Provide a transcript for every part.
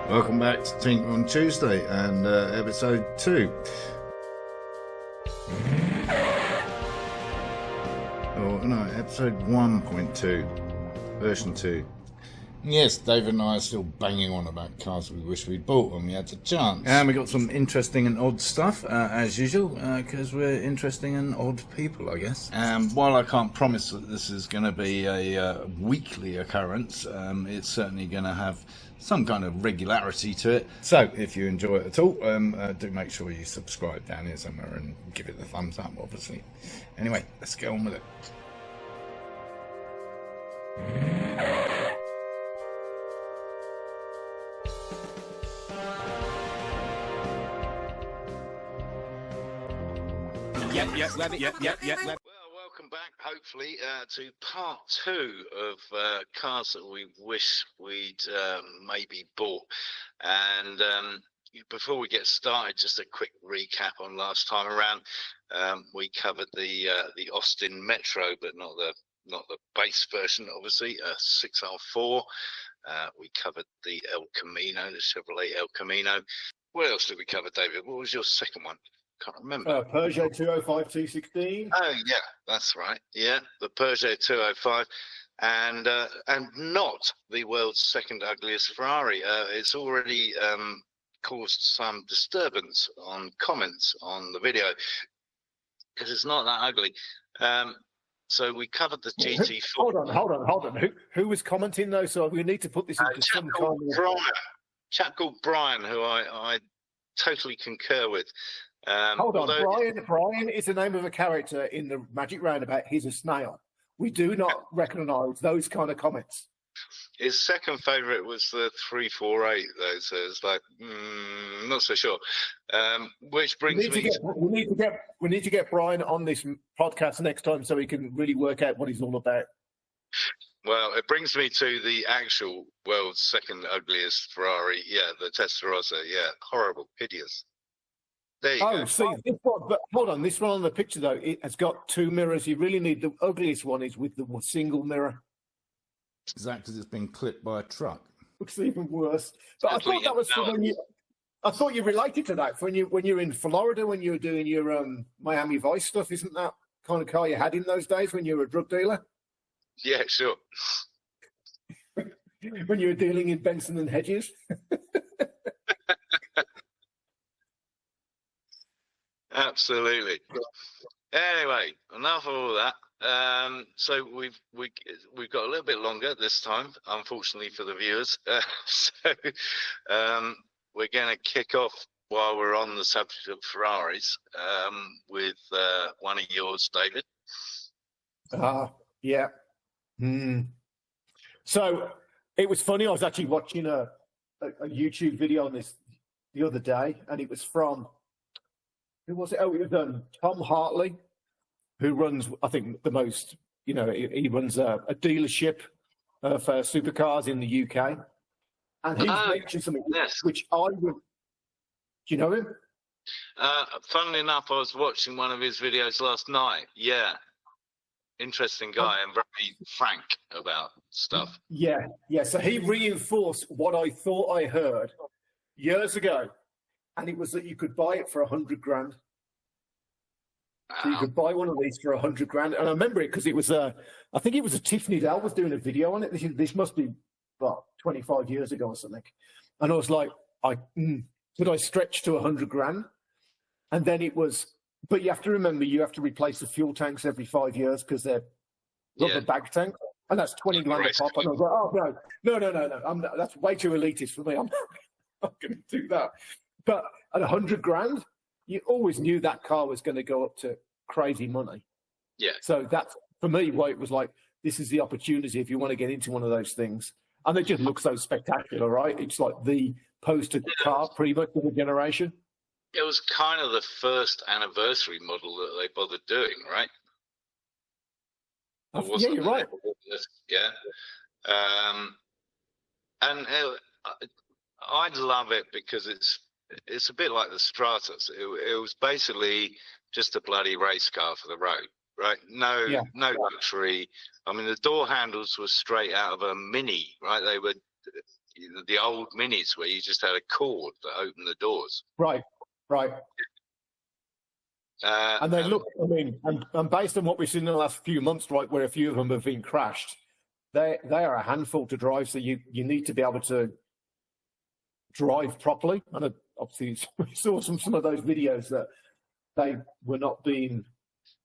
Welcome back to Tinker on Tuesday and episode 2. Oh no, episode 1.2, version 2. Yes, David and I are still banging on about cars we wish we'd bought when we had the chance. And we got some interesting and odd stuff, as usual, because we're interesting and odd people, I guess. While I can't promise that this is going to be a weekly occurrence, it's certainly going to have some kind of regularity to it. So, if you enjoy it at all, do make sure you subscribe down here somewhere and give it the thumbs up, obviously. Anyway, let's get on with it. Yep. Well, welcome back, hopefully, to part 2 of cars that we wish we'd maybe bought. And before we get started, just a quick recap on last time around. We covered the Austin Metro, but not the base version, obviously, 6R4. We covered the El Camino, the Chevrolet El Camino. What else did we cover, David? What was your second one? Can't remember. Peugeot 205 216. Oh yeah, that's right. Yeah, the Peugeot 205, and not the world's second ugliest Ferrari. It's already caused some disturbance on comments on the video because it's not that ugly. So we covered the GT4. Hold on. Who was commenting though? So we need to put this into some kind of chap called Brian, who I totally concur with. Hold on, Brian is the name of a character in the Magic Roundabout. He's a snail. We do not recognise those kind of comments. His second favourite was the 348, though, so it's like, not so sure. Which brings me... We need to get Brian on this podcast next time so he can really work out what he's all about. Well, it brings me to the actual world's second ugliest Ferrari. Yeah, the Testarossa. Yeah, horrible, hideous. There you go. See, this one, but hold on, this one on the picture though, it has got 2 mirrors. You really need the ugliest one is with the single mirror. Is that because it's been clipped by a truck? Looks even worse. But I thought that was for when you. I thought you related to that when you're in Florida when you were doing your Miami Vice stuff. Isn't that kind of car you had in those days when you were a drug dealer? Yeah, sure. When you were dealing in Benson and Hedges. Absolutely. Anyway, enough of all that. So we've got a little bit longer this time, unfortunately for the viewers. We're going to kick off while we're on the subject of Ferraris with one of yours, David. Yeah. So it was funny. I was actually watching a YouTube video on this the other day, and it was from. Who was it? Oh, it was Tom Hartley, who runs, I think, the most, he runs a dealership for supercars in the UK. And he's mentioned something which I would... Do you know him? Funnily enough, I was watching one of his videos last night. Yeah. Interesting guy and very frank about stuff. Yeah. So he reinforced what I thought I heard years ago. And it was that you could buy it for $100,000. So you could buy one of these for $100,000. And I remember it because it was I think it was a Tiffany Dell was doing a video on it. This must be about 25 years ago or something. And I was like, could I stretch to $100,000? And then it was, but you have to remember, you have to replace the fuel tanks every 5 years because they're rubber bag tanks. And that's $20,000 a pop. And I was like, oh no, that's way too elitist for me. I'm not going to do that. But at $100,000, you always knew that car was going to go up to crazy money. Yeah. So that's, for me, why it was like, this is the opportunity if you want to get into one of those things. And they just look so spectacular, right? It's like the poster car pretty much of the generation. It was kind of the first anniversary model that they bothered doing, right? Yeah, you're right. Yeah. And I'd love it because it's a bit like the Stratus. It was basically just a bloody race car for the road, right? No luxury. I mean, the door handles were straight out of a Mini, right? They were the old Minis where you just had a cord that opened the doors. Right. And they look, I mean, and based on what we've seen in the last few months, right, where a few of them have been crashed, they are a handful to drive. So you need to be able to drive properly. And obviously, we saw some of those videos that they were not being,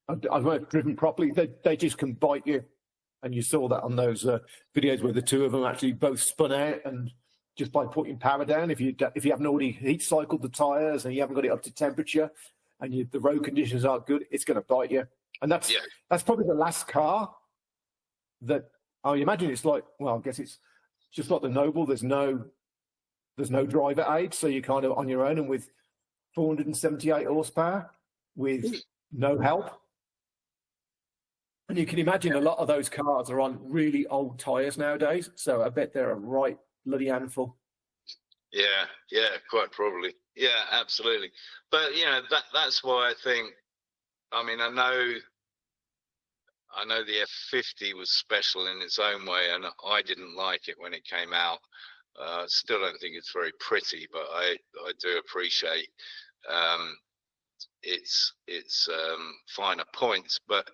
I weren't driven properly. They just can bite you. And you saw that on those videos where the two of them actually both spun out, and just by putting power down, if you haven't already heat cycled the tyres and you haven't got it up to temperature, and the road conditions aren't good, it's going to bite you. And that's probably the last car that I imagine it's like. Well, I guess it's just like the Noble. There's no driver aid, so you're kind of on your own, and with 478 horsepower with no help. And you can imagine a lot of those cars are on really old tyres nowadays, so I bet they're a right bloody handful. Yeah, quite probably. Yeah, absolutely. But that's why I think. I mean, I know the F50 was special in its own way, and I didn't like it when it came out. Still don't think it's very pretty, but I do appreciate its finer points. But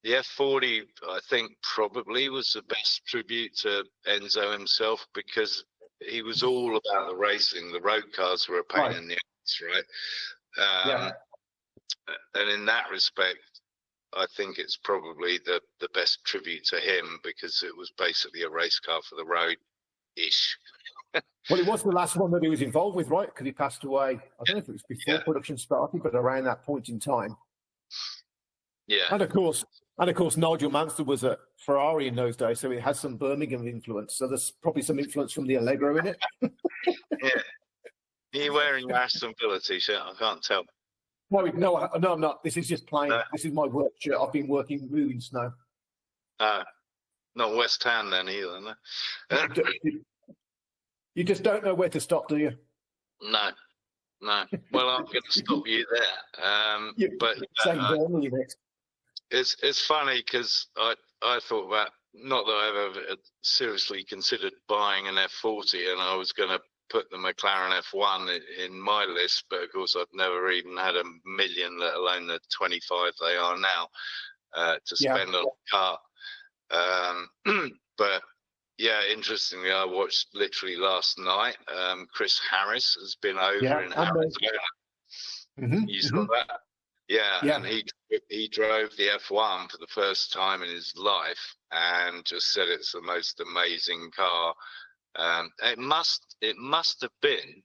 the F40, I think, probably was the best tribute to Enzo himself, because he was all about the racing. The road cars were a pain in the ass, right? And in that respect, I think it's probably the best tribute to him, because it was basically a race car for the road-ish. Well, it was the last one that he was involved with, right? Because he passed away. I don't know if it was before production started, but around that point in time. Yeah. And of course, Nigel Mansell was at Ferrari in those days, so it has some Birmingham influence. So there's probably some influence from the Allegro in it. Yeah. Are you wearing your Aston Villa t-shirt? I can't tell. No, I'm not. This is just plain. No. This is my work shirt. I've been moving snow. Not West Ham then either, no? You just don't know where to stop, do you? No. Well, I'm going to stop you there. But it's funny, because I thought about, not that I've ever seriously considered buying an F40, and I was going to put the McLaren F1 in my list, but of course I've never even had $1 million, let alone the 25 they are now, to spend on a car. But yeah, interestingly, I watched literally last night. Chris Harris has been over in Arizona. You saw that? Yeah, and he drove the F1 for the first time in his life, and just said it's the most amazing car. It must have been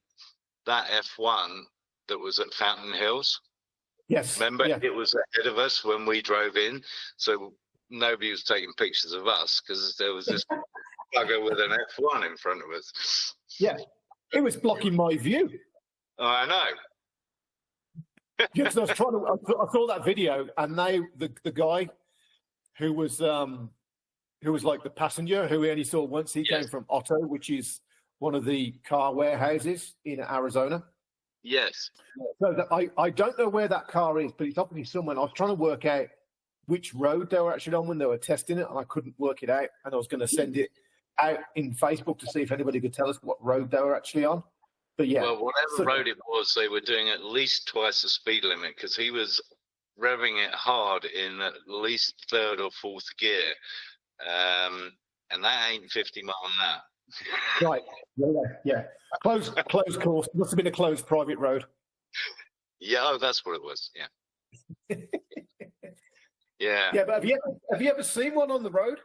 that F1 that was at Fountain Hills. Yes. Remember, it was ahead of us when we drove in, so nobody was taking pictures of us because there was this bugger with an F1 in front of us. Yeah, it was blocking my view. I know. Yes, I saw that video, and the guy who was like the passenger, who we only saw once. He came from Otto, which is one of the car warehouses in Arizona. Yes. So I don't know where that car is, but it's obviously somewhere. I was trying to work out which road they were actually on when they were testing it, and I couldn't work it out. And I was going to send it out in Facebook to see if anybody could tell us what road they were actually on. But yeah. Well, whatever road it was, they were doing at least twice the speed limit, because he was revving it hard in at least third or fourth gear. And that ain't 50 mile an hour. Right. Yeah. Closed course. Must have been a closed private road. Yeah, that's what it was. Yeah. Yeah. Yeah, but have you ever seen one on the road?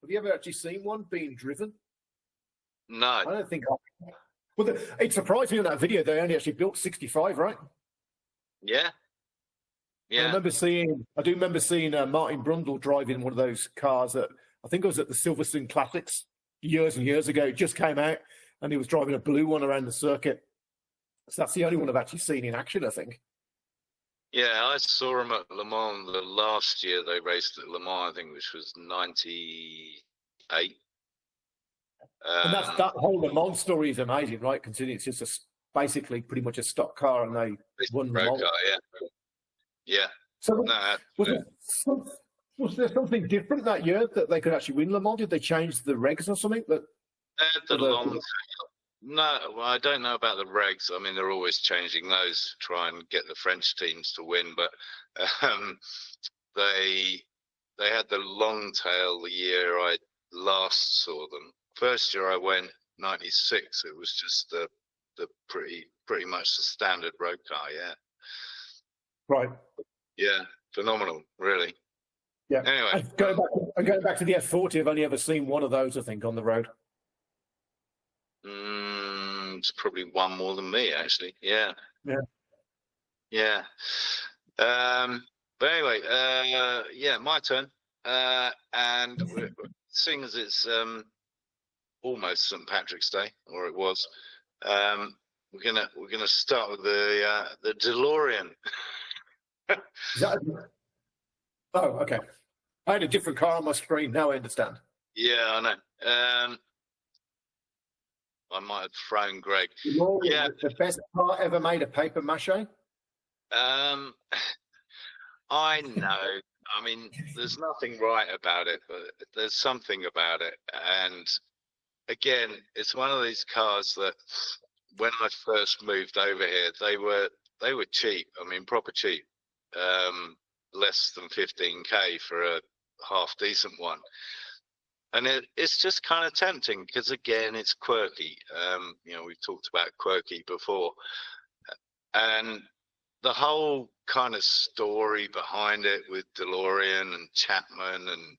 Have you ever actually seen one being driven? No. I don't think. Well, it surprised me in that video. They only actually built 65, right? Yeah. Yeah. I do remember seeing Martin Brundle driving one of those cars at, I think it was at the Silverstone Classics years and years ago. It just came out, and he was driving a blue one around the circuit. So that's the only one I've actually seen in action, I think. Yeah, I saw him at Le Mans the last year they raced at Le Mans, I think, which was 98. And that whole Le Mans story is amazing, right? Considering it's just basically pretty much a stock car, and they won Le Mans. Yeah. So was there something different that year that they could actually win Le Mans? Did they change the regs or something? No, well, I don't know about the regs. I mean, they're always changing those to try and get the French teams to win. But um, they had the long tail the year I last saw them. First year I went, 96. It was just the pretty much the standard road car. Yeah. Right. Yeah, phenomenal, really. Yeah. Anyway, I'm going back to the F40. I've only ever seen one of those, I think, on the road. It's probably one more than me, actually. Yeah. Yeah. Yeah. But anyway, yeah, my turn. And seeing as it's almost St. Patrick's Day, or it was, we're gonna start with the DeLorean. Oh, okay. I had a different car on my screen. Now I understand. Yeah, I know. I might have thrown Greg. Yeah, the best car ever made of paper mache. I know. I mean, there's nothing right about it, but there's something about it. And again, it's one of these cars that when I first moved over here, they were cheap. I mean, proper cheap. Less than 15k for a half decent one. And it's just kind of tempting because, again, it's quirky. You know, we've talked about quirky before. And the whole kind of story behind it with DeLorean and Chapman and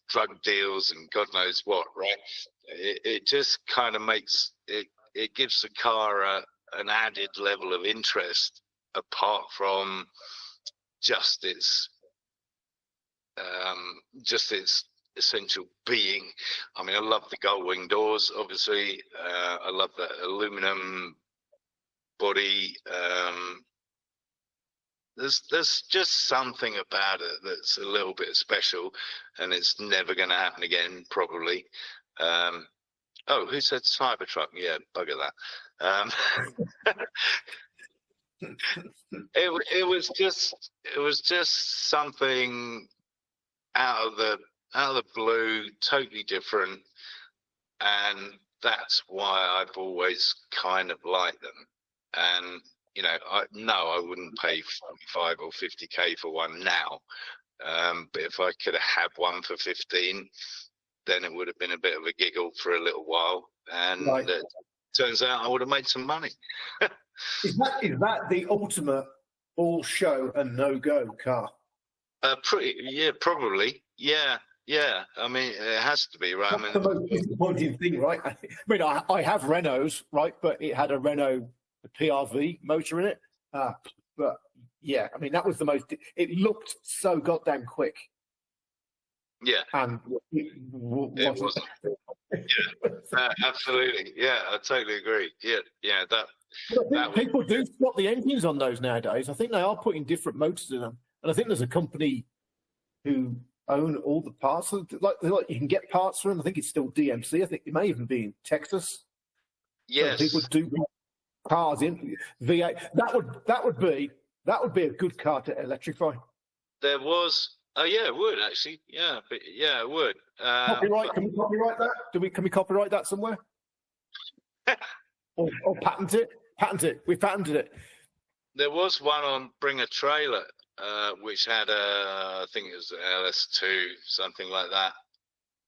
drug deals and God knows what, right? It just kind of makes it gives the car an added level of interest apart from just its essential being. I mean, I love the gull wing doors, obviously. I love that aluminum body. There's just something about it that's a little bit special, and it's never going to happen again, probably. Oh, who said Cybertruck? Yeah, bugger that. It was just something out of the blue, totally different, and that's why I've always kind of liked them. And you know, I wouldn't pay 45 or 50k for one now, but if I could have had one for 15, then it would have been a bit of a giggle for a little while, and Right. it turns out I would have made some money. Is that the ultimate all show and no go car? Yeah, probably. Yeah. I mean, it has to be, right? That's the most disappointing thing, right? I mean, I have Renaults, right? But it had a Renault PRV motor in it. But yeah, I mean, that was the most. It looked so goddamn quick. Yeah. And it wasn't. Yeah, absolutely. Yeah, I totally agree. Yeah, that People do swap the engines on those nowadays. I think they are putting different motors in them, and I think there's a company who own all the parts. Like you can get parts for them. I think it's still DMC. I think it may even be in Texas. Yes. So people do cars in V8. That would be a good car to electrify. There was. Oh yeah, it would actually. Yeah, but yeah, it would. Copyright? Can we copyright that? Can we copyright that somewhere? or patent it? Patent it. We patented it. There was one on Bring a Trailer, which had I think it was an LS2, something like that.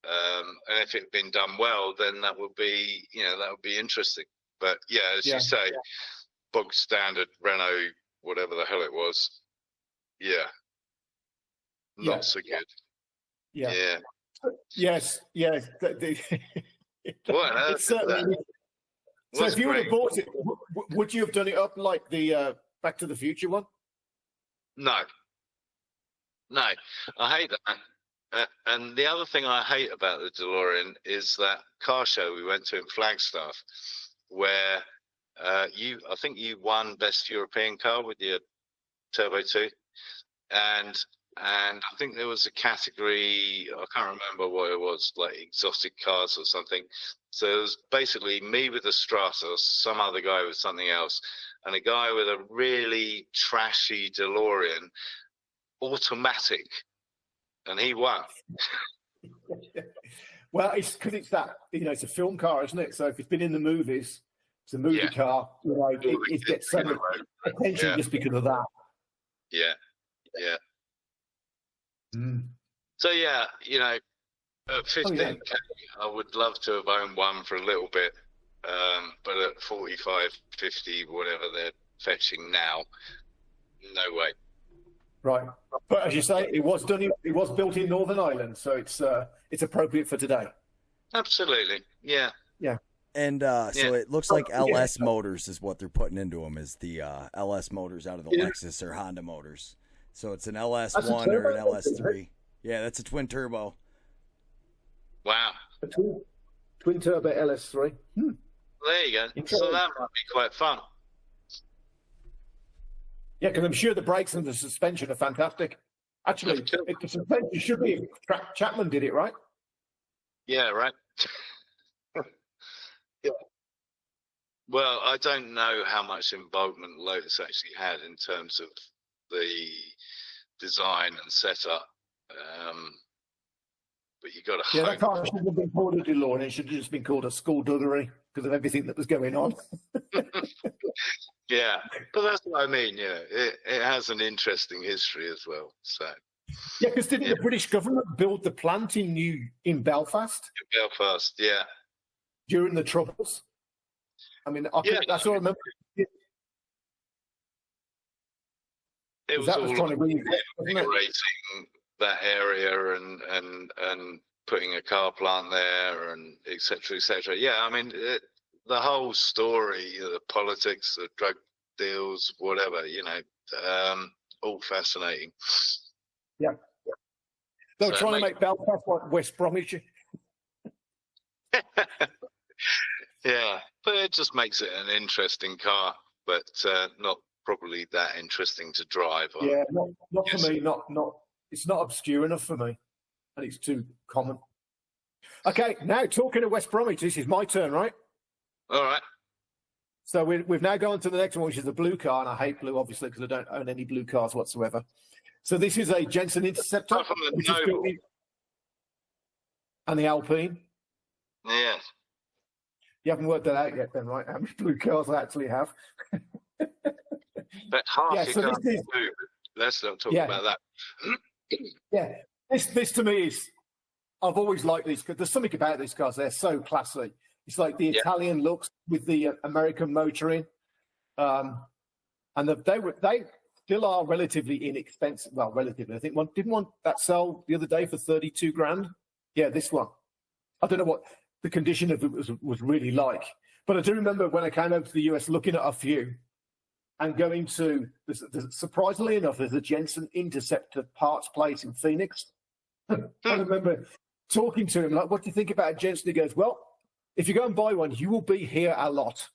And if it had been done well, then that would be interesting. But yeah, as you say, bog standard Renault, whatever the hell it was. Yeah. Not so good. Yeah. Yeah. Yes. What? Certainly. So if you would have bought it, would you have done it up like the Back to the Future one? No. I hate that. And the other thing I hate about the DeLorean is that car show we went to in Flagstaff, where I think you won Best European Car with your Turbo 2, and I think there was a category, I can't remember what it was, like exotic cars or something. So it was basically me with a Stratos, some other guy with something else, and a guy with a really trashy DeLorean, automatic, and he won. Well, it's because it's that, it's a film car, isn't it? So if it's been in the movies, It's a movie Yeah. car. You know, it gets so much attention just because of that. Yeah. Yeah. Mm. So yeah, you know, at 15K, I would love to have owned one for a little bit, but at 45, 50, whatever they're fetching now, no way. Right, but as you say, it was built in Northern Ireland, so it's appropriate for today. Absolutely, yeah. And so it looks like LS motors is what they're putting into them, is the LS motors out of the Lexus or Honda motors. So it's an LS1 or an LS3. Yeah, that's a twin turbo. Wow. A twin turbo LS3. There you go. So that might be quite fun. Yeah, because I'm sure the brakes and the suspension are fantastic. Actually, the suspension should be Chapman did it, right? Yeah, right. Yeah. Well, I don't know how much involvement Lotus actually had in terms of the design and setup. But you got to hope. That car shouldn't have been called a DeLorean. It should have just been called a skullduggery because of everything that was going on. Yeah, but that's what I mean. Yeah, it has an interesting history as well. So yeah, because didn't the British government build the plant in Belfast? In Belfast, yeah. During the Troubles. I mean, that's all I remember. It was that all was trying to invigorating that area and putting a car plant there and et cetera, et cetera. Yeah, I mean, the whole story, the politics, the drug deals, whatever, you know, all fascinating. Yeah. They were trying to make Belfast like West Bromwich. Yeah, but it just makes it an interesting car, but not probably that interesting to drive on. Yeah, not for me. Not. It's not obscure enough for me, and it's too common. Okay, now talking of West Bromwich, this is my turn, right? All right. So we've now gone to the next one, which is the blue car, and I hate blue, obviously, because I don't own any blue cars whatsoever. So this is a Jensen Interceptor, and the Alpine. Yes. You haven't worked that out yet, then, right? How many blue cars I actually have? But half Yeah, so can't this is- do. Let's not talk about that. Yeah, this to me is, I've always liked these because there's something about these cars. They're so classy. It's like the Italian looks with the American motoring, and they still are relatively inexpensive. Well, relatively, I think didn't one that sell the other day for 32 grand. Yeah, this one. I don't know what the condition of it was really like, but I do remember when I came over to the US looking at a few. And going to, surprisingly enough, there's a Jensen Interceptor parts place in Phoenix. I remember talking to him, like, what do you think about a Jensen? He goes, well, if you go and buy one, you will be here a lot.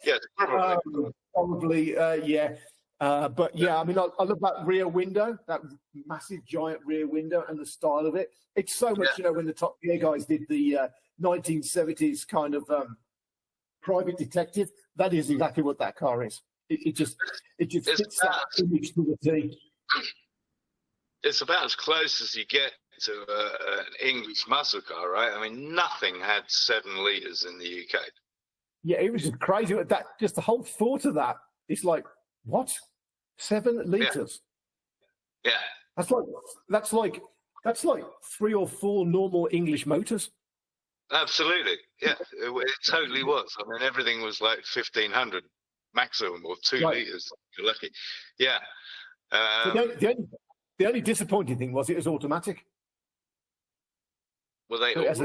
Yes, probably. Probably, yeah. But yeah, I mean, I love that rear window, that massive, giant rear window and the style of it. It's so much, you know, when the Top Gear guys did the 1970s kind of private detective, that is exactly what that car is. It just fits that image to the T. It's about as close as you get to an English muscle car, right? I mean, nothing had 7 litres in the UK. Yeah, it was just crazy. That just the whole thought of that. It's like, what? 7 litres? Yeah. That's like 3 or 4 normal English motors. Absolutely. Yeah, it totally was. I mean, everything was like 1,500 maximum or 2 litres. You're lucky. Yeah. The only disappointing thing was it was automatic. Were they it has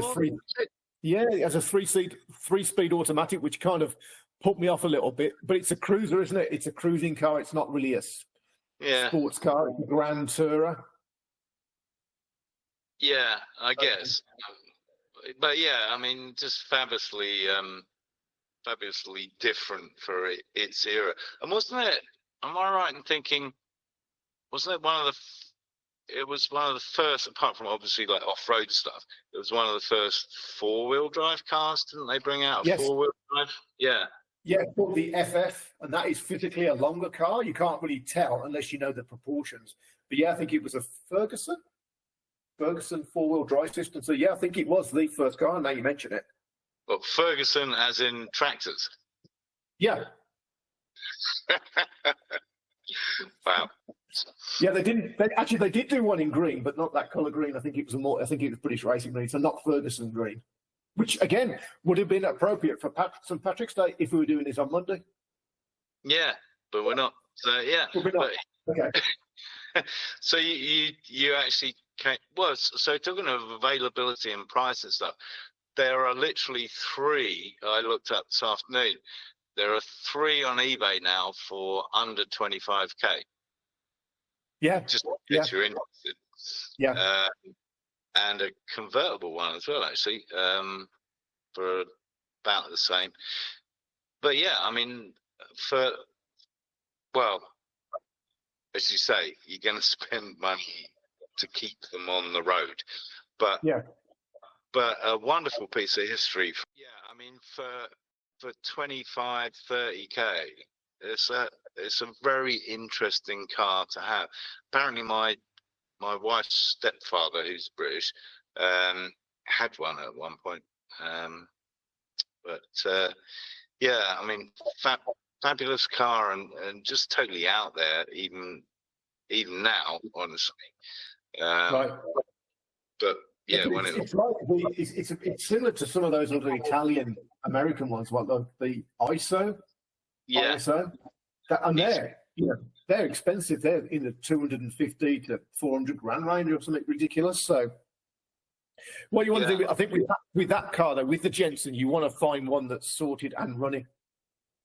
a 3-speed automatic, which kind of put me off a little bit. But it's a cruiser, isn't it? It's a cruising car. It's not really a sports car. It's a Grand Tourer. Yeah, I guess. But yeah, I mean, just fabulously different for its era. And wasn't it? Am I right in thinking? Wasn't it it was one of the first, apart from obviously like off-road stuff, it was one of the first 4-wheel drive cars. Didn't they bring out a 4-wheel drive? Yeah. Yeah, it's called the FF, and that is physically a longer car. You can't really tell unless you know the proportions. But yeah, I think it was a Ferguson 4-wheel drive system. So yeah, I think it was the first car. Now you mention it. Well, Ferguson as in tractors. Yeah. Wow. Yeah, they didn't. They did do one in green, but not that color green. I think it was British Racing green, so not Ferguson green, which again would have been appropriate for St. Patrick's Day if we were doing this on Monday. Yeah, but we're not. So yeah. But we're not. Okay. So you actually came. Well, so talking of availability and price and stuff, there are literally 3. I looked up this afternoon. There are 3 on eBay now for under 25k. Yeah. Just in case you're interested. Yeah. And a convertible one as well, actually, for about the same. But yeah, I mean, as you say, you're going to spend money to keep them on the road. But a wonderful piece of history. Yeah, I mean, for 25, 30k, it's a very interesting car to have. Apparently, my wife's stepfather, who's British, had one at one point. Yeah, I mean, fabulous car and just totally out there, even now, honestly. Right. But yeah, it's similar to some of those other Italian American ones, like the ISO. Yeah. ISO. And they're expensive. They're in the 250 to 400 grand range or something ridiculous. So what you want to do, I think, with that car, though, with the Jensen, you want to find one that's sorted and running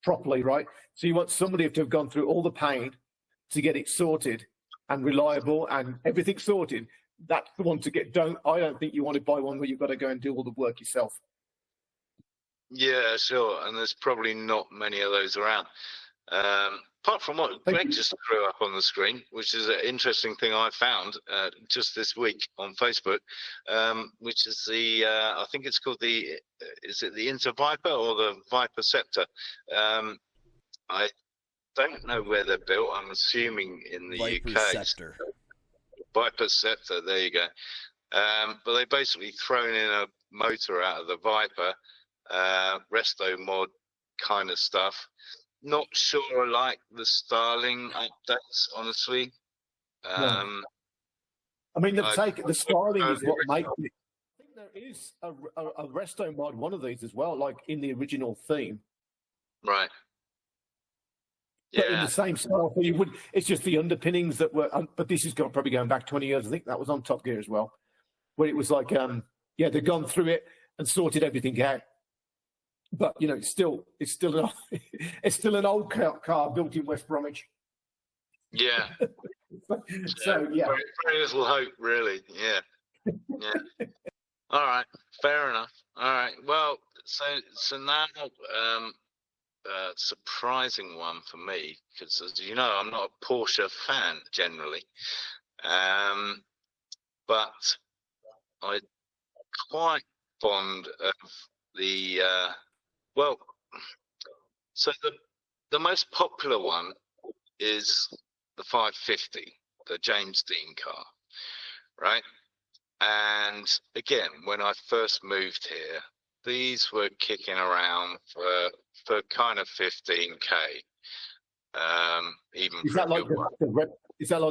properly, right? So you want somebody to have gone through all the pain to get it sorted and reliable and everything sorted. That's the one to get. I don't think you want to buy one where you've got to go and do all the work yourself. Yeah, sure. And there's probably not many of those around. Apart from what Greg just threw up on the screen, which is an interesting thing I found just this week on Facebook, which is I think it's called is it the Inter Viper or the Viper Scepter? I don't know where they're built. I'm assuming in the Viper UK. Scepter. Viper Scepter, there you go. But they basically thrown in a motor out of the Viper, resto mod kind of stuff. Not sure I like the styling updates, honestly. I mean, the styling is what makes it. I think there is a resto mod, one of these as well, like in the original theme. Right. But in the same style, so it's just the underpinnings that were. But this is probably going back 20 years. I think that was on Top Gear as well, where it was like, they've gone through it and sorted everything out. But it's still an old car built in West Bromwich. Yeah. So yeah, very little hope, really. Yeah. Yeah. All right. Fair enough. All right. Well, so now, surprising one for me, because as you know, I'm not a Porsche fan generally, but I'm quite fond of the. So the most popular one is the 550, the James Dean car, right? And again, when I first moved here, these were kicking around for kind of 15k. Even is that like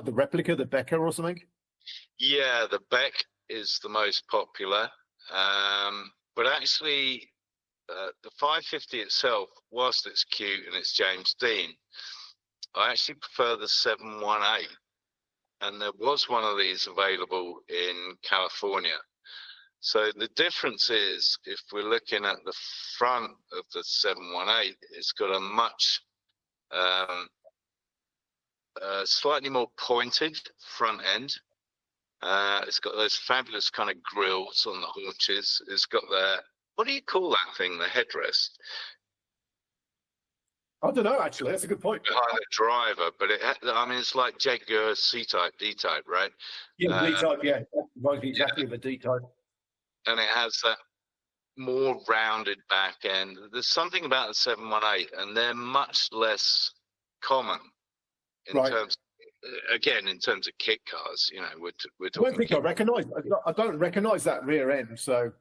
the replica, the Becker or something? Yeah, the Beck is the most popular, but actually. The 550 itself, whilst it's cute and it's James Dean, I actually prefer the 718. And there was one of these available in California. So the difference is, if we're looking at the front of the 718, it's got a much slightly more pointed front end. It's got those fabulous kind of grills on the haunches. It's got what do you call that thing? The headrest? I don't know, actually. That's a good point. Behind the driver, but it's like Jaguar C-type, D-type, right? Yeah, D-type, yeah. Right, exactly the D-type. And it has that more rounded back end. There's something about the 718, and they're much less common in terms of kit cars. We're talking. I don't think I recognise. I don't recognise that rear end. So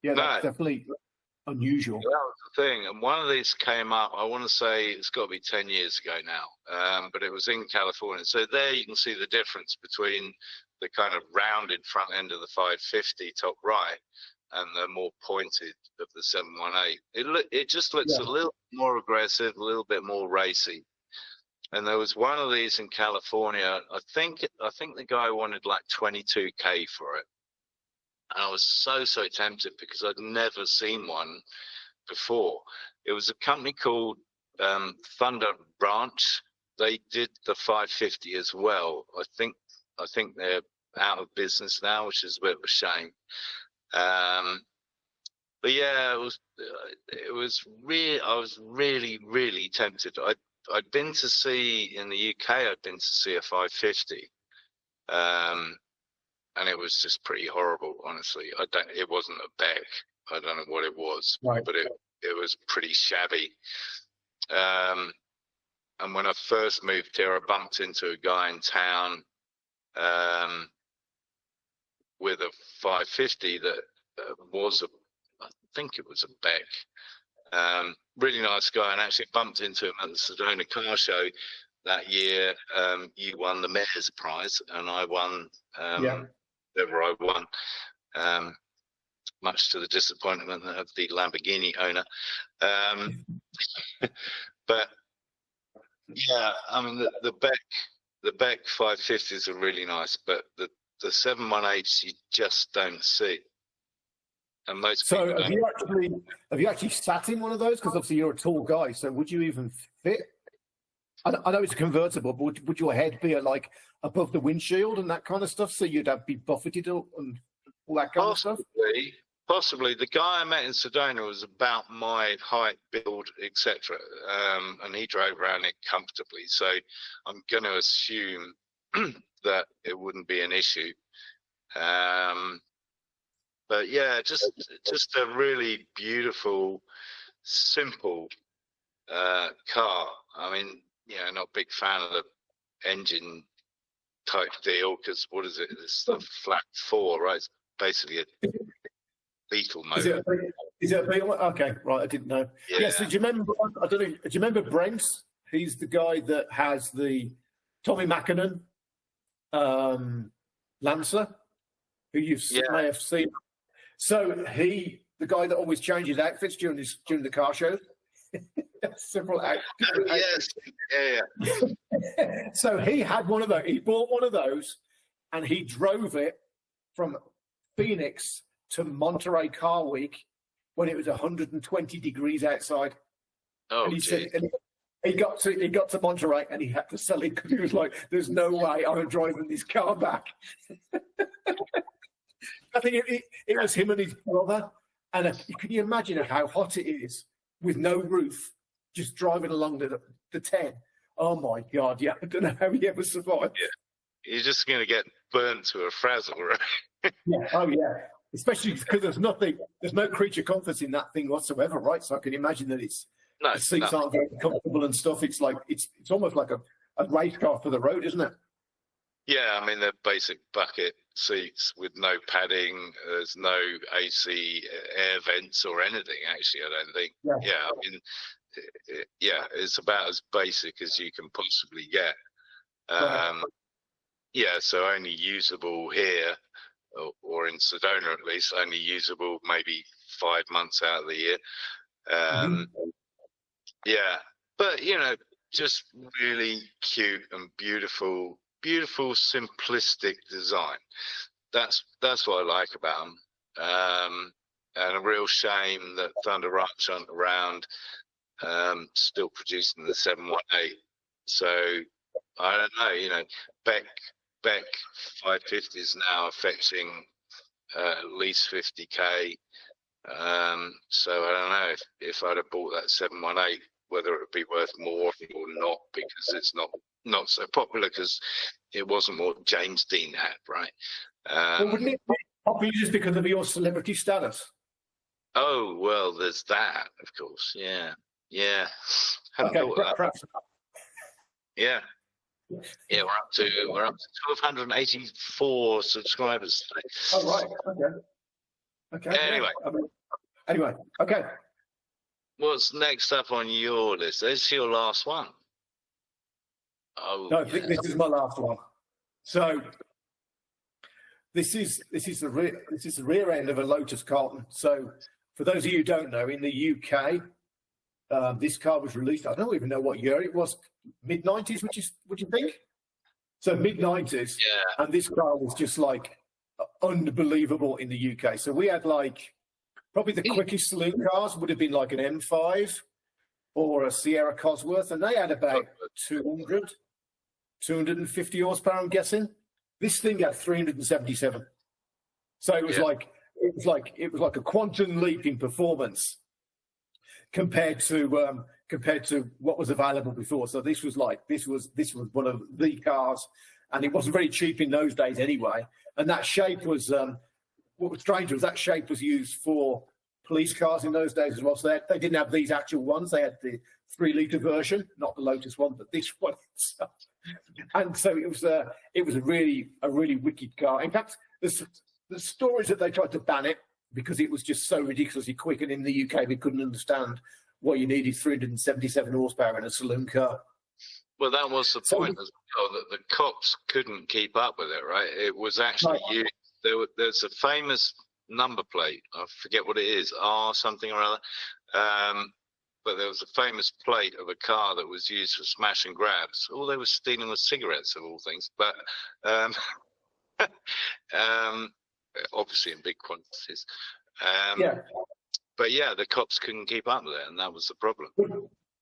yeah, that's definitely unusual. That was the thing. And one of these came up, I want to say it's got to be 10 years ago now, but it was in California. So there you can see the difference between the kind of rounded front end of the 550 top right and the more pointed of the 718. It just looks a little more aggressive, a little bit more racy. And there was one of these in California. I think the guy wanted like 22K for it. And I was so tempted because I'd never seen one before. It was a company called Thunder Ranch. They did the 550 as well. I think they're out of business now, which is a bit of a shame. But yeah, it was really, I was really tempted. I'd been to see in the UK. I'd been to see a 550, and it was just pretty horrible. Honestly, it wasn't a Beck. I don't know what it was, right. But it was pretty shabby. And when I first moved here, I bumped into a guy in town with a 550 that I think it was a Beck. Really nice guy, and actually bumped into him at the Sedona car show that year. You won the mayor's prize, and I won whatever I won, much to the disappointment of the Lamborghini owner. But yeah, I mean the Beck 550s are really nice, but the 718s you just don't see. And most so people have you actually sat in one of those? Because obviously you're a tall guy, so would you even fit? I know it's a convertible, but would your head be like above the windshield and that kind of stuff, so you'd be buffeted and all that kind of stuff? Possibly. The guy I met in Sedona was about my height, build, etc., and he drove around it comfortably. So I'm going to assume that it wouldn't be an issue. But yeah, just a really beautiful, simple car. I mean, not a big fan of the engine type deal, because what is it? It's the flat 4, right? It's basically a Beetle motor. Is it a Beetle? Okay, right. I didn't know. Yeah. So do you remember? I don't know. Do you remember Brent? He's the guy that has the Tommy Mackinnon Lancer, who you may have seen. So the guy that always changes outfits during the car show. Several outfits. Yes. Yeah. So he had one of those. He bought one of those, and he drove it from Phoenix to Monterey Car Week when it was 120 degrees outside. Oh, and he said, and he got to Monterey and he had to sell it because he was like, "There's no way I'm driving this car back." I think it was him and his brother. And can you imagine how hot it is with no roof, just driving along the 10? Oh my God! Yeah, I don't know how he ever survived. Yeah, you're just going to get burnt to a frazzle, right? Yeah. Oh yeah. Especially because there's no creature comforts in that thing whatsoever, right? So I can imagine that the seats aren't very comfortable and stuff. It's like it's almost like a race car for the road, isn't it? Yeah, I mean they're basic bucket seats with no padding. There's no AC air vents or anything. Actually, I don't think. Yeah, I mean, it's about as basic as you can possibly get. Yeah, so only usable here, or in Sedona at least, only usable maybe 5 months out of the year. Yeah, but just really cute and beautiful, simplistic design. That's what I like about them. And a real shame that Thunder Ranch aren't around, still producing the 718. So I don't know, Beck 550s now are fetching at least 50K. So I don't know if I'd have bought that 718, whether it would be worth more or not, because it's not so popular, because it wasn't what James Dean had, right? Well, wouldn't it be popular just because of your celebrity status? Oh, well, there's that, of course. Yeah. Haven't thought of that. Perhaps. Yeah. Yeah, we're up to 1,284 subscribers today. Oh right, okay. Anyway, Anyway, okay. What's next up on your list? This is your last one. Oh, No, I think this is my last one. So this is the rear end of a Lotus Carlton. So for those of you who don't know, in the UK, this car was released. I don't even know what year it was. Mid-90s, would you think? So mid-90s, yeah. And this car was just like unbelievable in the UK. So we had like probably the quickest saloon cars would have been like an M5 or a Sierra Cosworth, and they had about 250 horsepower, I'm guessing. This thing had 377. So it was like a quantum leap in performance compared to what was available before. So this was one of the cars, and it wasn't very cheap in those days anyway. And that shape was what was strange was that shape was used for police cars in those days as well. So they didn't have these actual ones; they had the 3-litre version, not the Lotus one, but this one. And so it was a really wicked car. In fact, the stories that they tried to ban it because it was just so ridiculously quick, and in the UK they couldn't understand what you needed 377 horsepower in a saloon car. Well, that was the point as well, that the cops couldn't keep up with it, right? It was actually used. There's a famous number plate. I forget what it is, R something or other. But there was a famous plate of a car that was used for smash and grabs. All they were stealing was cigarettes, of all things. But obviously in big quantities. But yeah, the cops couldn't keep up with it, and that was the problem.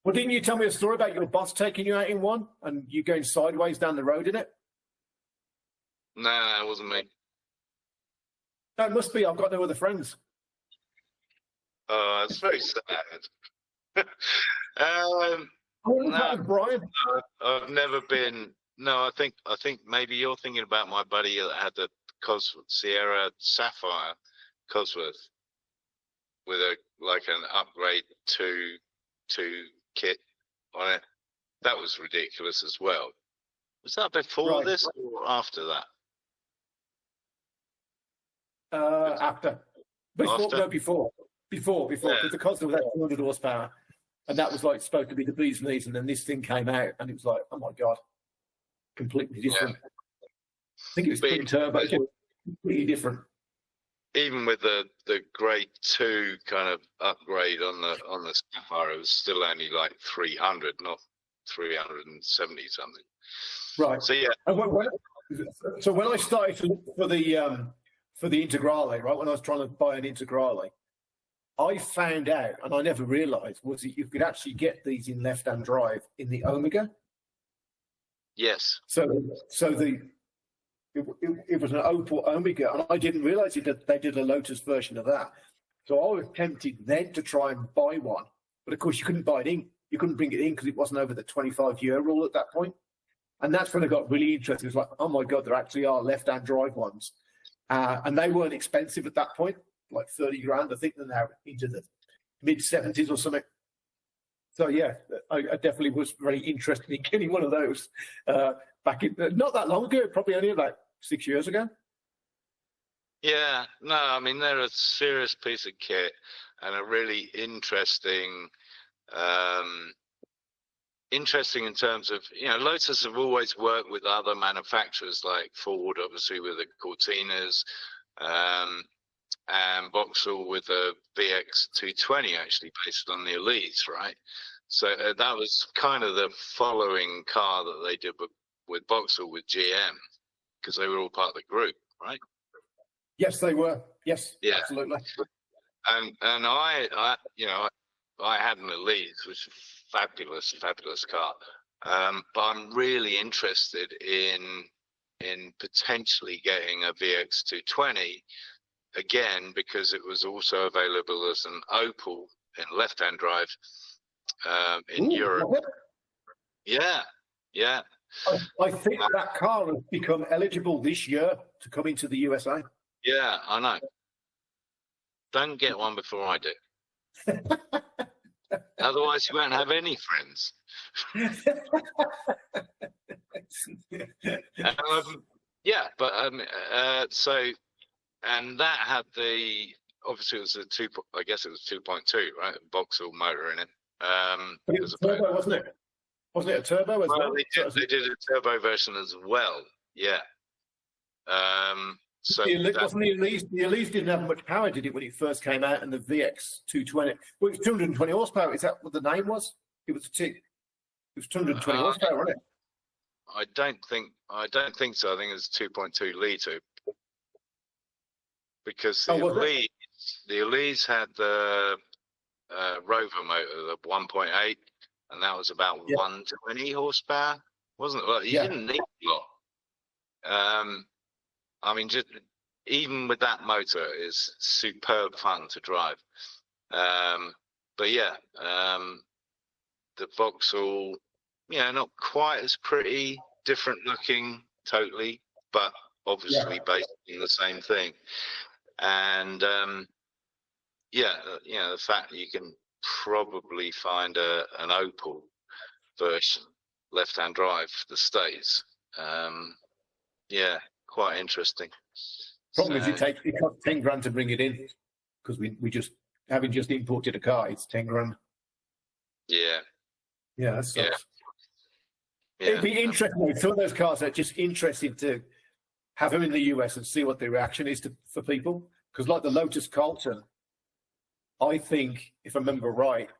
Well, didn't you tell me a story about your boss taking you out in one and you going sideways down the road in it? No, it wasn't me. No, it must be. I've got no other friends. Oh, it's very sad. Brian. I've never been. No, I think maybe you're thinking about my buddy that had the Sierra Sapphire Cosworth with an upgrade to kit on it. That was ridiculous as well. Was that before this or after that? After. Before. Before. Yeah. Because the Cosworth had 200 horsepower, and that was like supposed to be the bee's knees, and then this thing came out, and it was like, oh my god, completely different. Yeah. I think it was twin turbo, completely different. Even with the grade 2 kind of upgrade on the Sapphire, it was still only like 300, not 370 something. Right. So yeah. So when I started to look for the Integrale, right, when I was trying to buy an Integrale, I found out, and I never realised, was that you could actually get these in left-hand drive in the Omega. Yes. So it was an Opel Omega, and I didn't realise that they did a Lotus version of that. So I was tempted then to try and buy one, but of course you couldn't buy it in. You couldn't bring it in because it wasn't over the 25-year rule at that point. And that's when I got really interested. It was like, oh my god, there actually are left-hand drive ones, and they weren't expensive at that point, like 30 grand. I think they're now into the mid-70s or something. So yeah, I definitely was very interested in getting one of those back in not that long ago, probably only about 6 years ago. Yeah, no, I mean they're a serious piece of kit and a really interesting in terms of, Lotus have always worked with other manufacturers like Ford, obviously with the Cortinas, and Vauxhall with the VX220, actually based on the Elites, right? So that was kind of the following car that they did with Vauxhall with GM, because they were all part of the group, right? Yes, they were. Yes, yeah, absolutely. And I had an Elite, which was fabulous car. But I'm really interested in potentially getting a VX220 again, because it was also available as an Opel in left-hand drive in Europe. Yeah. I think that car has become eligible this year to come into the USA. Yeah, I know. Don't get one before I do. Otherwise, you won't have any friends. So, and that had obviously it was I guess it was 2.2, right? Vauxhall motor in it. But it was turbo, wasn't it? Wasn't it a turbo as well? They did a turbo version as well. Yeah. So wasn't the Elise didn't have much power, did it, when it first came out? And the VX 220, well, it was 220 horsepower. Is that what the name was? It was 220 horsepower, wasn't it? I don't think so. I think it was 2.2 litre, because the Elise had the Rover motor, the 1.8, and that was about 120 horsepower, wasn't it? Well, you didn't need a lot. I mean, just even with that motor, it's superb fun to drive. But yeah, the Vauxhall, not quite as pretty, different looking, totally, but obviously based on the same thing. And the fact that you can probably find an Opel version, left-hand drive, the States. Quite interesting. Problem is, it costs 10 grand to bring it in, because we just, having just imported a car, it's 10 grand. Yeah. Yeah, that sucks. Yeah. It'd be interesting. Some of those cars are just interesting to have them in the US and see what the reaction is for people. Because like the Lotus Carlton, I think, if I remember right,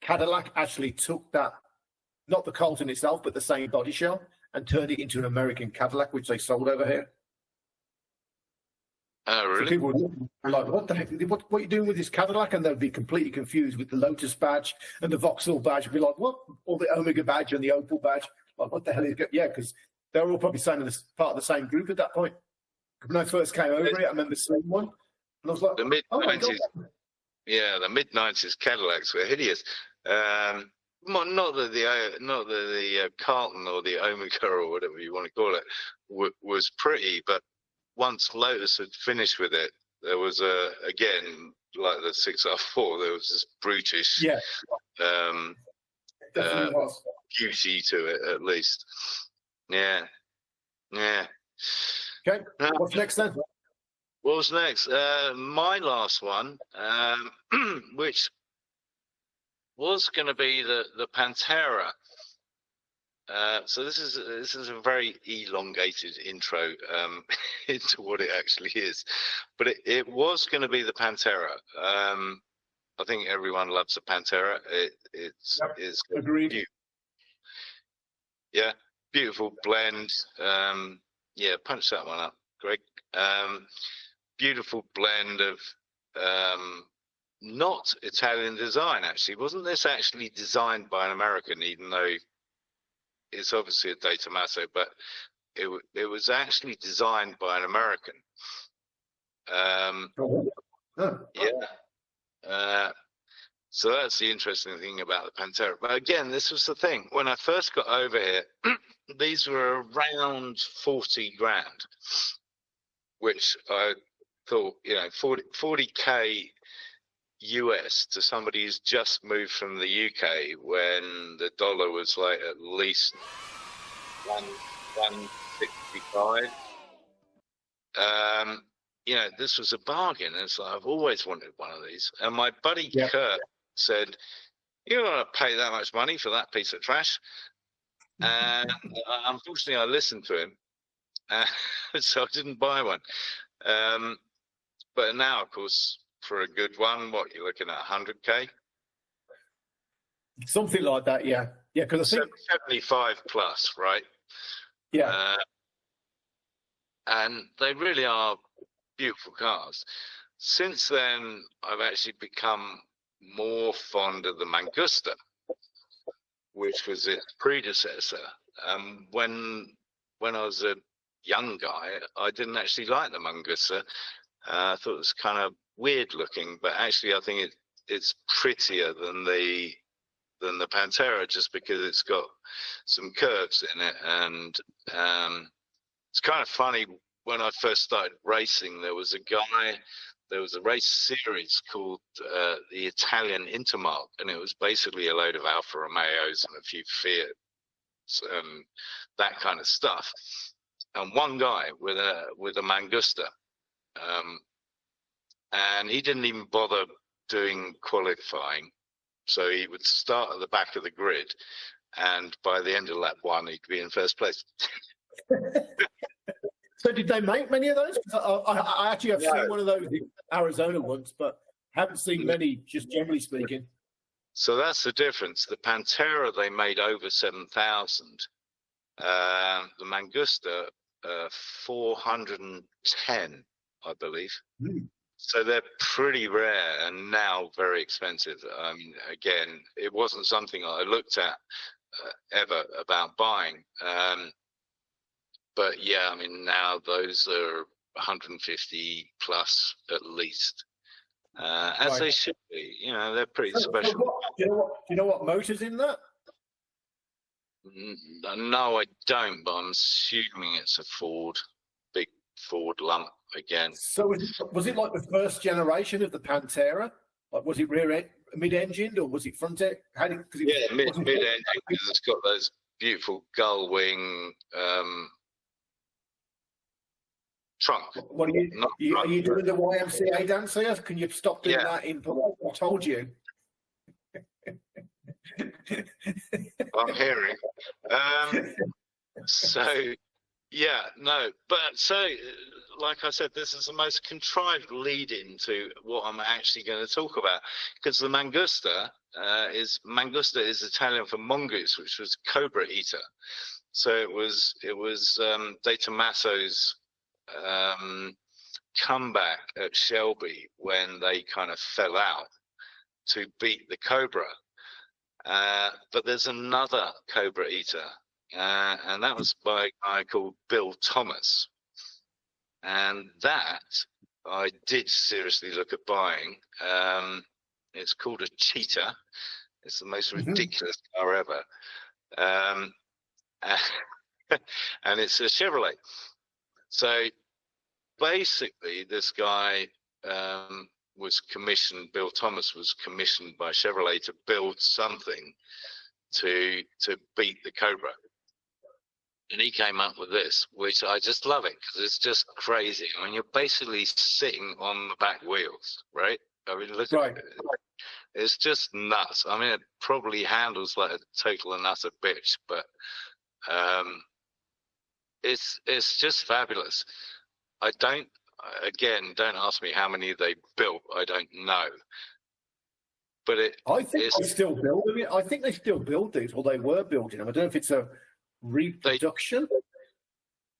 Cadillac actually took that, not the Carlton itself, but the same body shell, and turned it into an American Cadillac, which they sold over here. Oh, really? So people were like, what the heck? What are you doing with this Cadillac? And they'd be completely confused with the Lotus badge and the Vauxhall badge. Be like, what? Or the Omega badge and the Opel badge. Like, what the hell is it? Yeah, because they were all probably saying this part of the same group at that point. When I first came over it, I remember seeing one. And I was like, the mid-90s. Yeah, the mid-90s Cadillacs were hideous. Not that the Carlton or the Omega or whatever you want to call it was pretty, but once Lotus had finished with it, there was again, like the 6R4, there was this brutish beauty to it, at least. Yeah. Okay, what's next then? What was next? My last one, which was going to be the Pantera. So this is a very elongated intro into what it actually is, but it was going to be the Pantera. I think everyone loves the Pantera. It's agreed. Beautiful blend. Punch that one up, Greg. Beautiful blend of not Italian design, actually. Wasn't this actually designed by an American, even though it's obviously a DeTomaso, but it was actually designed by an American. So that's the interesting thing about the Pantera. But again, this was the thing. When I first got over here, these were around 40 grand, which I thought, 40K US to somebody who's just moved from the UK when the dollar was like at least 165. This was a bargain. It's like, I've always wanted one of these. And my buddy Kurt said, "You don't want to pay that much money for that piece of trash." And unfortunately, I listened to him, so I didn't buy one. But now, of course, for a good one, what you're looking at, 100K, something like that. Yeah, because I think 75 plus, right? Yeah, and they really are beautiful cars. Since then, I've actually become more fond of the Mangusta, which was its predecessor. When I was a young guy, I didn't actually like the Mangusta. I thought it was kind of weird looking, but actually I think it's prettier than the Pantera, just because it's got some curves in it. And it's kind of funny, when I first started racing, there was a race series called the Italian Intermark, and it was basically a load of Alfa Romeos and a few Fiats and that kind of stuff. And one guy with a Mangusta, and he didn't even bother doing qualifying. So he would start at the back of the grid, and by the end of lap 1, he'd be in first place. So did they make many of those? I actually have seen one of those in Arizona once, but haven't seen many, just generally speaking. So that's the difference. The Pantera, they made over 7,000. The Mangusta, 410, I believe. Mm. So they're pretty rare and now very expensive. I mean, again, it wasn't something I looked at ever about buying. But yeah, I mean, now those are 150 plus at least, as they should be. You know, they're pretty special. Do you know what motor's in that? No, I don't, but I'm assuming it's a Ford, big Ford lump again. So was it like the first generation of the Pantera? Like, was it mid-engined or was it front-end? Yeah, mid-engine, because it's got those beautiful gull wing trunk. What are you doing the YMCA dance here? Can you stop doing that in Paul? I told you. I'm hearing. So, yeah, no. But so, like I said, this is the most contrived lead-in to what I'm actually going to talk about. Because the Mangusta is Italian for mongoose, which was cobra eater. So it was DeTomaso's comeback at Shelby when they kind of fell out to beat the Cobra. But there's another Cobra eater, and that was by a guy called Bill Thomas. And that I did seriously look at buying. It's called a Cheetah. It's the most ridiculous car ever. And it's a Chevrolet. So basically, this guy Bill Thomas was commissioned by Chevrolet to build something to beat the Cobra. And he came up with this, which I just love it because it's just crazy. I mean, you're basically sitting on the back wheels, right? I mean, look at it. It's just nuts. I mean, it probably handles like a total and utter bitch, but it's just fabulous. Don't ask me how many they built. I don't know. But I think they're still building it. I think they still build these, or they were building them. I don't know if it's a reproduction.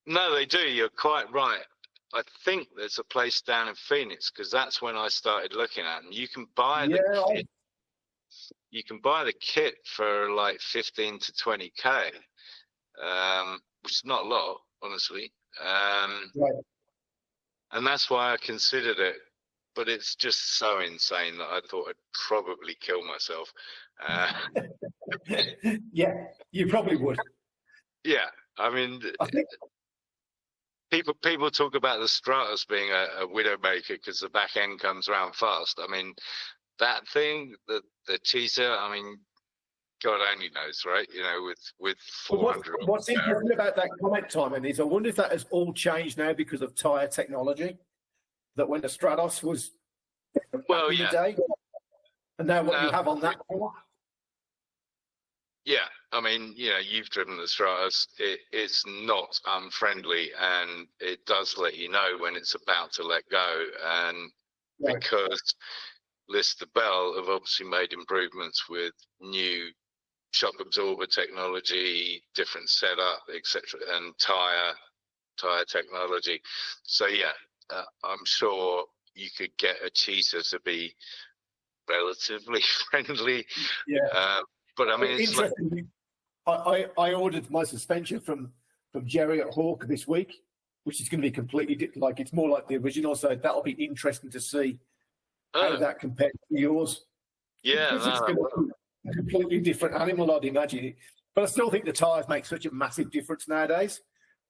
No, they do. You're quite right. I think there's a place down in Phoenix because that's when I started looking at them. You can buy the kit. You can buy the kit for like 15 to 20K, which is not a lot, honestly. And that's why I considered it, but it's just so insane that I thought I'd probably kill myself. Yeah, you probably would. Yeah, I mean, people talk about the Stratus being a widowmaker because the back end comes around fast. I mean, that thing, the Cheetah, I mean, God only knows, right? You know, with 400. What's interesting about that comment, Timon, is I wonder if that has all changed now because of tyre technology. That when the Stratos was in the day, and now what you have on that car. Yeah, I mean, you know, you've driven the Stratos. It's not unfriendly, and it does let you know when it's about to let go. And because Lister Bell have obviously made improvements with new shock absorber technology, different setup, etc., and tire technology. So yeah, I'm sure you could get a Cheetah to be relatively friendly. Yeah. But I mean, it's interestingly, I ordered my suspension from Jerry at Hawk this week, which is going to be completely like it's more like the original. So that'll be interesting to see how that compares to yours. Yeah, it's going to be a completely different animal, I'd imagine. But I still think the tyres make such a massive difference nowadays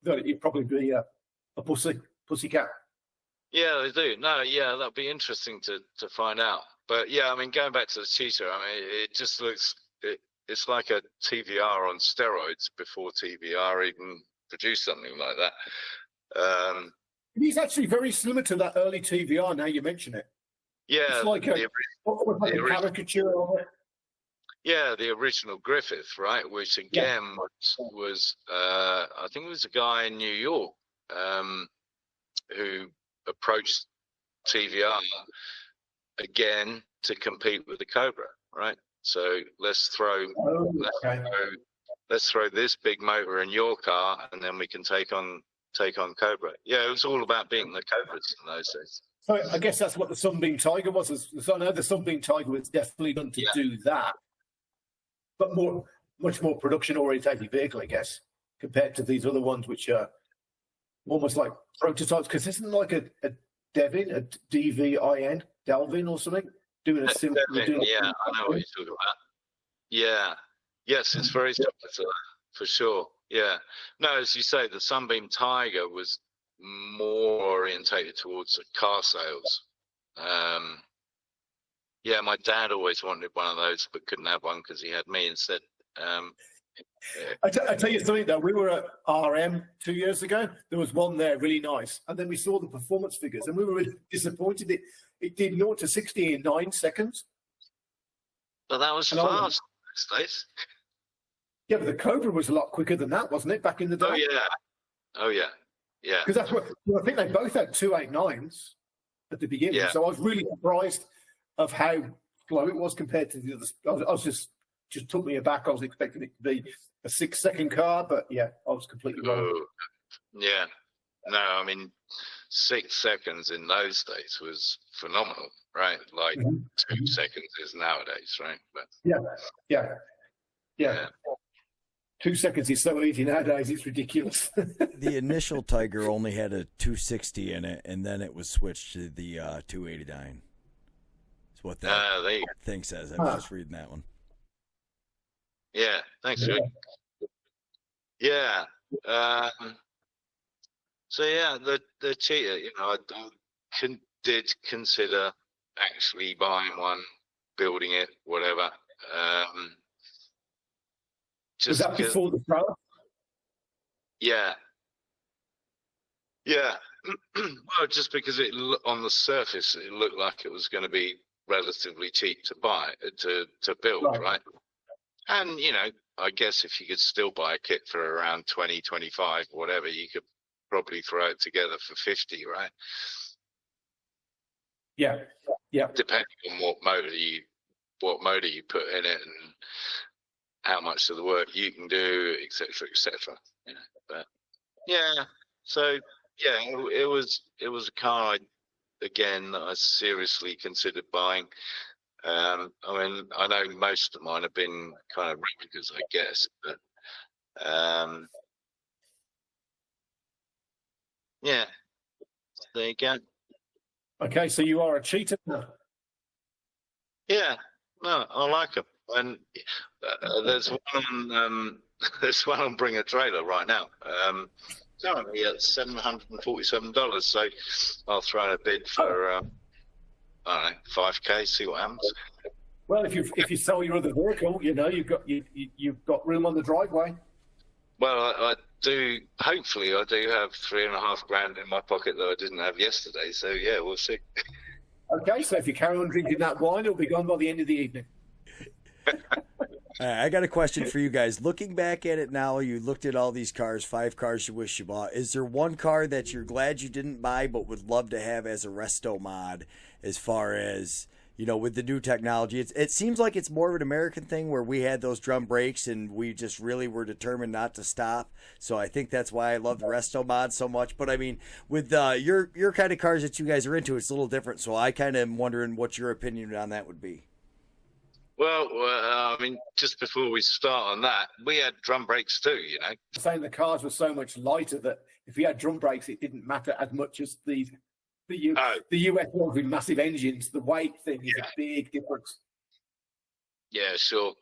that it'd probably be a pussycat. Yeah, they do. No, yeah, that'll be interesting to find out. But yeah, I mean, going back to the Cheetah, I mean, it just looks. It's like a TVR on steroids before TVR even produced something like that. He's actually very similar to that early TVR. Now you mention it, Yeah, it's like a caricature of it. Yeah, the original Griffith, right? Which again was I think it was a guy in New York who approached TVR again to compete with the Cobra, right? So let's throw this big motor in your car, and then we can take on Cobra. Yeah, it was all about beating the Cobras in those days. So I guess that's what the Sunbeam Tiger was. So I know the Sunbeam Tiger was definitely done to do that, but much more production-oriented vehicle, I guess, compared to these other ones, which are almost like prototypes. Because isn't like a Devin, a DVIN, Delvin or something, doing a similar? I know what you're talking about. Yeah, yes, it's very similar to that, for sure. Yeah, no, as you say, the Sunbeam Tiger was more orientated towards the car sales. Yeah, my dad always wanted one of those, but couldn't have one because he had me instead. I tell you something though, we were at RM 2 years ago. There was one there, really nice, and then we saw the performance figures, and we were really disappointed. It did 0 to 60 in 9 seconds. But that was fast those days. Yeah, but the Cobra was a lot quicker than that, wasn't it, back in the day? Oh yeah. Because that's what I think they both had 289s at the beginning. Yeah. So I was really surprised of how slow it was compared to the others. I was just took me aback. I was expecting it to be a 6-second car, but yeah, I was completely wrong. Yeah. No, I mean, 6 seconds in those days was phenomenal, right? Like 2 seconds is nowadays, right? But yeah. 2 seconds is so easy nowadays, it's ridiculous. The initial Tiger only had a 260 in it, and then it was switched to the 289. That's what that thing says. I was just reading that one. Yeah, thanks, Rick. Yeah. So yeah, the Cheetah, I did consider actually buying one, building it, whatever. Was that before the Pro? Yeah. Well, just because on the surface it looked like it was going to be relatively cheap to buy, to build, right? And I guess if you could still buy a kit for around 20, 25, whatever, you could probably throw it together for 50, right? Yeah. Depending on what motor you put in it and how much of the work you can do, etc., etc. But yeah, so yeah, it was a car that I seriously considered buying. I mean, I know most of mine have been kind of replicas, I guess, but yeah, there you go. Okay, so you are a Cheetah now. Yeah, no, I like them. And there's one on Bring a Trailer right now. Currently at $747. So I'll throw in a bid for I don't know, $5K. See what happens. Well, if you sell your other vehicle, you've got room on the driveway. Well, I do. Hopefully, I do have $3,500 in my pocket that I didn't have yesterday. So yeah, we'll see. Okay, so if you carry on drinking that wine, it'll be gone by the end of the evening. I got a question for you guys. Looking back at it now, you looked at all these cars, 5 cars you wish you bought. Is there one car that you're glad you didn't buy but would love to have as a resto mod as far as, with the new technology? It seems like it's more of an American thing where we had those drum brakes and we just really were determined not to stop. So I think that's why I love the resto mod so much. But I mean, with your kind of cars that you guys are into, it's a little different. So I kind of am wondering what your opinion on that would be. Well, I mean, just before we start on that, we had drum brakes too, Saying the cars were so much lighter that if you had drum brakes, it didn't matter as much as the US ones with massive engines. The weight thing is a big difference. Yeah, sure.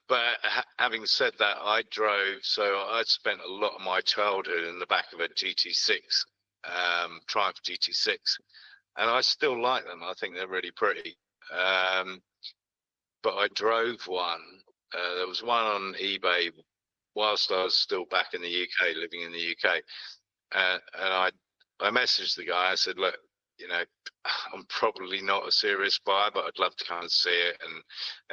But having said that, I spent a lot of my childhood in the back of a GT6, Triumph GT6, and I still like them. I think they're really pretty. But I drove one. There was one on eBay whilst I was still back in the UK, living in the UK, and I messaged the guy. I said, look, I'm probably not a serious buyer, but I'd love to come and see it. And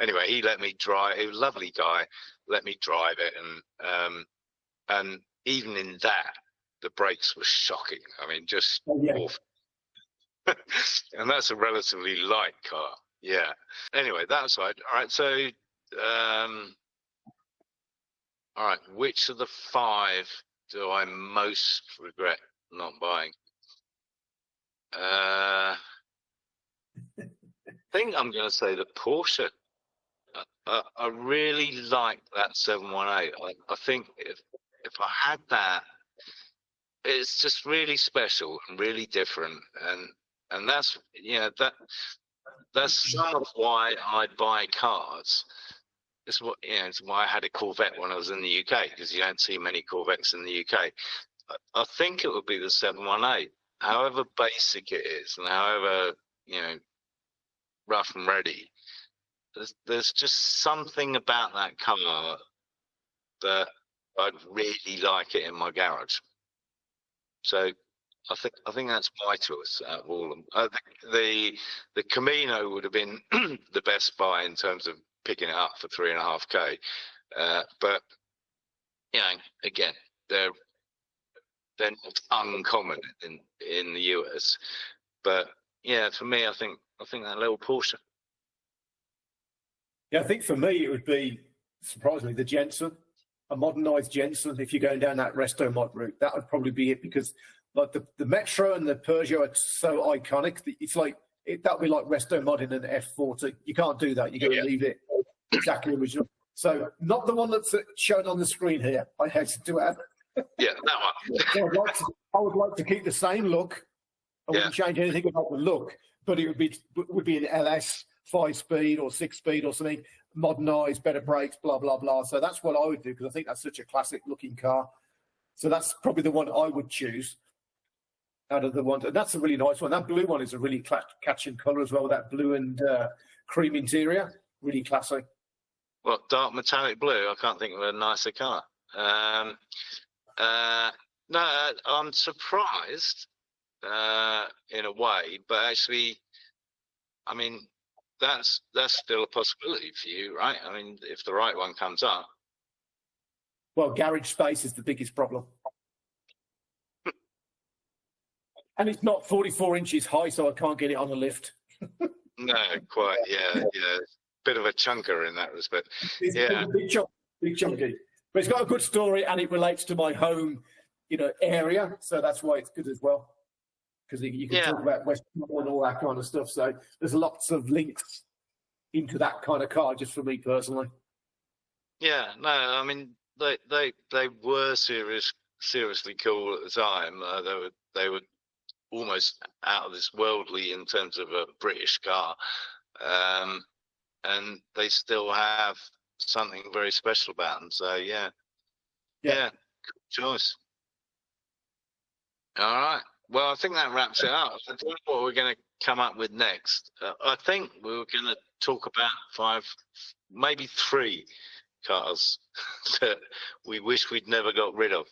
anyway, he let me drive. He was a lovely guy, let me drive it. And even in that, the brakes were shocking. I mean, just awful. And that's a relatively light car. Yeah. Anyway, that aside. All right. So, all right. Which of the 5 do I most regret not buying? I think I'm going to say the Porsche. I really like that 718. I think if I had that, it's just really special and really different, and that's that's some of why I buy cars. It's why I had a Corvette when I was in the UK, because you don't see many Corvettes in the UK. I think it would be the 718. However basic it is, and however rough and ready, there's just something about that car that I'd really like it in my garage. So I think that's my choice out of all of them. I think the Camino would have been the best buy in terms of picking it up for 3.5K. But again, they're not uncommon in the US. But yeah, for me, I think that little Porsche. Yeah, I think for me it would be, surprisingly, the Jensen, a modernised Jensen. If you're going down that resto mod route, that would probably be it, because like the Metro and the Peugeot are so iconic. It's like that would be like resto modding an F40. You can't do that. You got to leave it exactly original. So not the one that's shown on the screen here. I hasten to add. Yeah, that one. So I would like to keep the same look. I wouldn't change anything about the look, but it would be an LS 5-speed or 6-speed or something, modernised, better brakes, blah blah blah. So that's what I would do, because I think that's such a classic looking car. So that's probably the one I would choose out of the ones. And that's a really nice one. That blue one is a really catching colour as well. That blue and cream interior, really classy. Well, dark metallic blue. I can't think of a nicer car. No, I'm surprised in a way, but actually, I mean, that's still a possibility for you, right? I mean, if the right one comes up. Well, garage space is the biggest problem. And it's not 44 inches high, so I can't get it on a lift. No, quite, yeah. Bit of a chunker in that respect. It's big chunky. But it's got a good story, and it relates to my home, area. So that's why it's good as well, because you can talk about West and all that kind of stuff. So there's lots of links into that kind of car, just for me personally. Yeah, no, I mean they were seriously cool at the time. They were almost out of this worldly in terms of a British car, and they still have something very special about them. So yeah, good choice. All right. Well, I think that wraps it up. I don't know what we're going to come up with next. I think we were going to talk about 5, maybe 3 cars that we wish we'd never got rid of.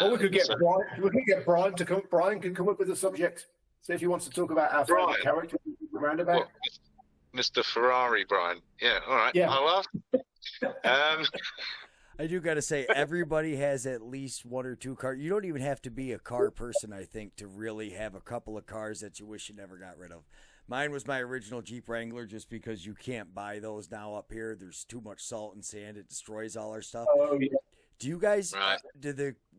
Or we could get Brian. We could get Brian to come. Brian can come up with a subject. See if he wants to talk about our favorite character roundabout. What, Mr. Ferrari, Brian. Yeah. All right. Yeah. I'll ask. I do got to say, everybody has at least 1 or 2 cars. You don't even have to be a car person, I think, to really have a couple of cars that you wish you never got rid of. Mine was my original Jeep Wrangler, just because you can't buy those now up here. There's too much salt and sand. It destroys all our stuff. Oh, yeah. Do you guys,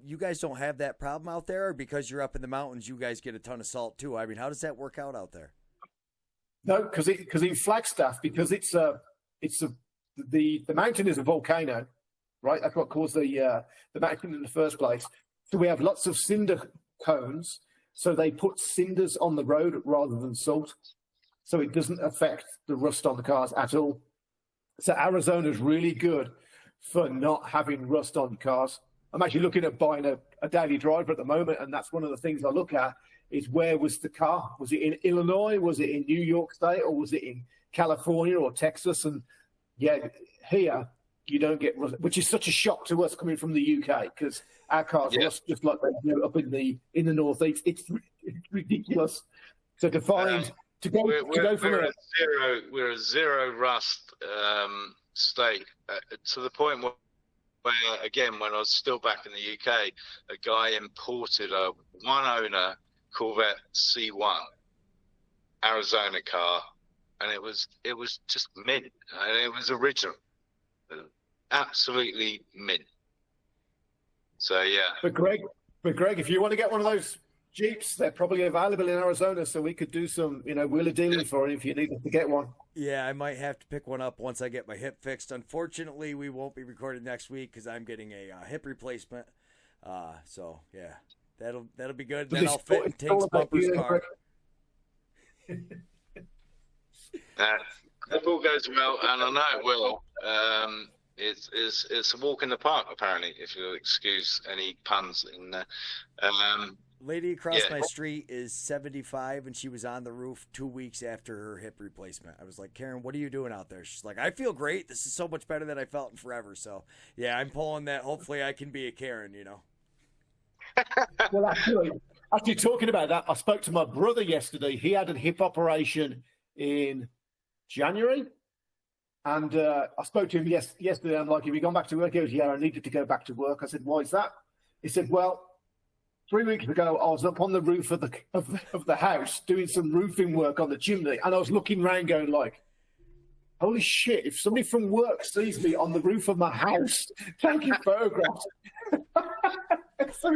you guys don't have that problem out there? Or because you're up in the mountains, you guys get a ton of salt too? I mean, how does that work out there? No, because in Flagstaff, because the mountain is a volcano, right? That's what caused the mountain in the first place. So we have lots of cinder cones. So they put cinders on the road rather than salt. So it doesn't affect the rust on the cars at all. So Arizona's really good for not having rust on cars. I'm actually looking at buying a daily driver at the moment, and that's one of the things I look at is where was the car? Was it in Illinois? Was it in New York State? Or was it in California or Texas? And yeah, here you don't get rust, which is such a shock to us coming from the UK because our cars rust just like they do up in the northeast. It's ridiculous. So to find we're a zero rust state to the point where again, when I was still back in the UK, a guy imported a one-owner Corvette C1 Arizona car, and it was just mint, and it was original, absolutely mint. So yeah. But Greg, if you want to get one of those Jeeps, they're probably available in Arizona, so we could do some, wheeler dealing for it if you needed to get one. Yeah, I might have to pick one up once I get my hip fixed. Unfortunately, we won't be recording next week because I'm getting a hip replacement. So yeah, that'll be good. Then I'll fit in Tank's bumper's car. If all goes well, and I know it will, it's a walk in the park apparently, if you'll excuse any puns in there. Lady across my street is 75, and she was on the roof 2 weeks after her hip replacement. I was like, Karen, what are you doing out there? She's like, I feel great. This is so much better than I felt in forever. So, yeah, I'm pulling that. Hopefully I can be a Karen, Well, actually, talking about that, I spoke to my brother yesterday. He had a hip operation in January. And I spoke to him yesterday. I'm like, have you gone back to work? He goes, yeah, I needed to go back to work. I said, why is that? He said, well, 3 weeks ago, I was up on the roof of the house doing some roofing work on the chimney, and I was looking around going like, holy shit, if somebody from work sees me on the roof of my house taking photographs. So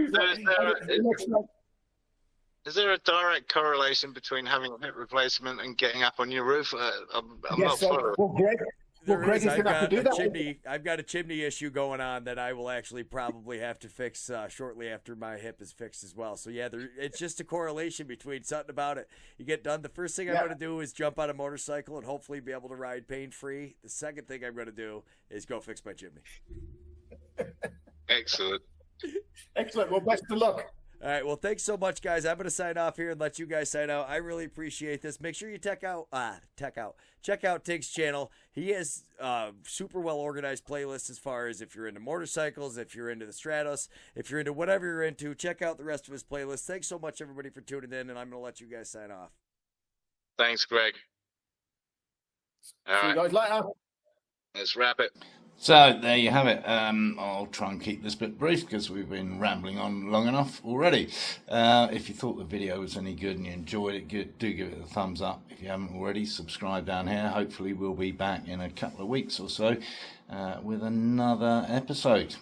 is there a direct correlation between having a hip replacement and getting up on your roof? I'm not following. Greg is going to have to do that. I've got a chimney issue going on that I will actually probably have to fix shortly after my hip is fixed as well. So, yeah, it's just a correlation between something about it. You get done. The first thing I'm going to do is jump on a motorcycle and hopefully be able to ride pain-free. The second thing I'm going to do is go fix my chimney. Excellent. Excellent. Well, best of luck. All right. Well, thanks so much, guys. I'm going to sign off here and let you guys sign out. I really appreciate this. Make sure you check out Tig's channel. He has super well organized playlists as far as if you're into motorcycles, if you're into the Stratos, if you're into whatever you're into. Check out the rest of his playlist. Thanks so much, everybody, for tuning in, and I'm going to let you guys sign off. Thanks, Greg. All right. See you guys later. Let's wrap it. So there you have it. I'll try and keep this bit brief because we've been rambling on long enough already. If you thought the video was any good and you enjoyed it, do give it a thumbs up. If you haven't already, subscribe down here. Hopefully we'll be back in a couple of weeks or so with another episode.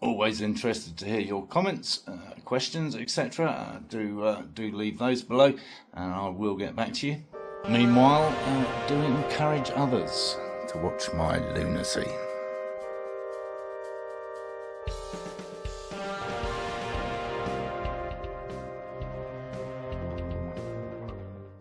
Always interested to hear your comments, questions, etc. Do leave those below and I will get back to you. Meanwhile, do encourage others to watch my lunacy.